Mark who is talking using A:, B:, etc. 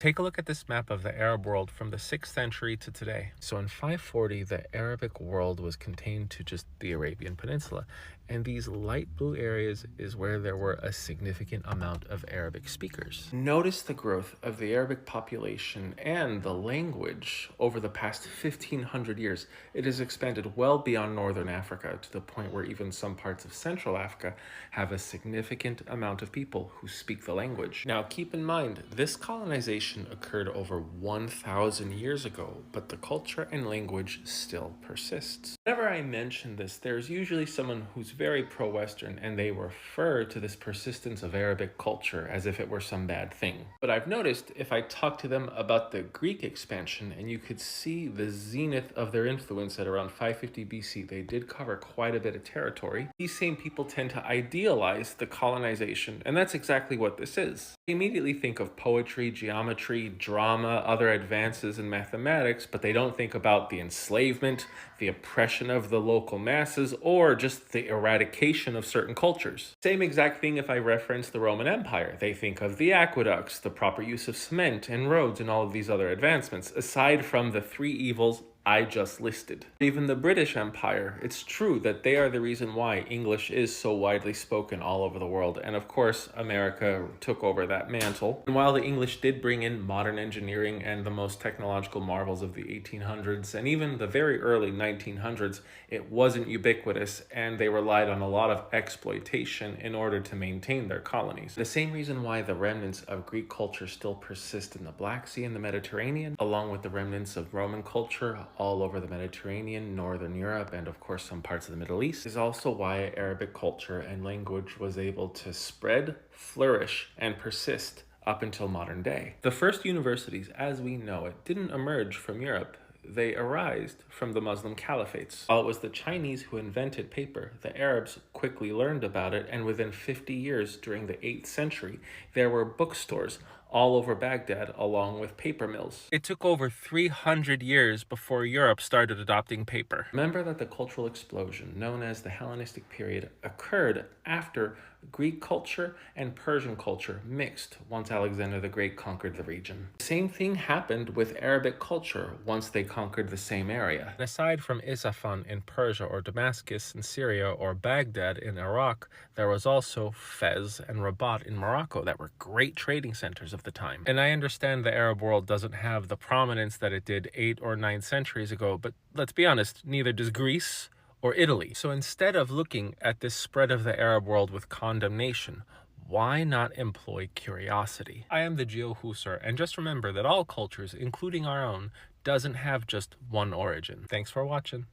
A: Take a look at this map of the Arab world from the 6th century to today. So in 540, the Arabic world was contained to just the Arabian Peninsula. And these light blue areas is where there were a significant amount of Arabic speakers. Notice the growth of the Arabic population and the language over the past 1500 years. It has expanded well beyond northern Africa to the point where even some parts of Central Africa have a significant amount of people who speak the language. Now keep in mind, this colonization occurred over 1,000 years ago, but the culture and language still persists. Whenever I mention this, there's usually someone who's very pro-Western and they refer to this persistence of Arabic culture as if it were some bad thing. But I've noticed if I talk to them about the Greek expansion, and you could see the zenith of their influence at around 550 BC, they did cover quite a bit of territory. These same people tend to idealize the colonization, and that's exactly what this is. They immediately think of poetry, geometry, drama, other advances in mathematics, but they don't think about the enslavement, the oppression of the local masses, or just the eradication of certain cultures. Same exact thing if I reference the Roman Empire. They think of the aqueducts, the proper use of cement and roads, and all of these other advancements, aside from the three evils I just listed. Even the British Empire, it's true that they are the reason why English is so widely spoken all over the world, and of course America took over that mantle. And while the English did bring in modern engineering and the most technological marvels of the 1800s and even the very early 1900s, it wasn't ubiquitous, and they relied on a lot of exploitation in order to maintain their colonies. The same reason why the remnants of Greek culture still persist in the Black Sea and the Mediterranean, along with the remnants of Roman culture all over the Mediterranean, Northern Europe, and of course some parts of the Middle East, is also why Arabic culture and language was able to spread, flourish, and persist up until modern day. The first universities, as we know it, didn't emerge from Europe. They arose from the Muslim caliphates. While it was the Chinese who invented paper, the Arabs quickly learned about it, and within 50 years, during the 8th century, there were bookstores all over Baghdad, along with paper mills. It took over 300 years before Europe started adopting paper. Remember that the cultural explosion, known as the Hellenistic period, occurred after Greek culture and Persian culture mixed once Alexander the Great conquered the region. The same thing happened with Arabic culture once they conquered the same area. Aside from Isfahan in Persia, or Damascus in Syria, or Baghdad in Iraq, there was also Fez and Rabat in Morocco that were great trading centers of the time. And I understand the Arab world doesn't have the prominence that it did 8 or 9 centuries ago, but let's be honest, neither does Greece or Italy. So instead of looking at this spread of the Arab world with condemnation, why not employ curiosity? I am the Geo Husser, and just remember that all cultures, including our own, doesn't have just one origin. Thanks for watching.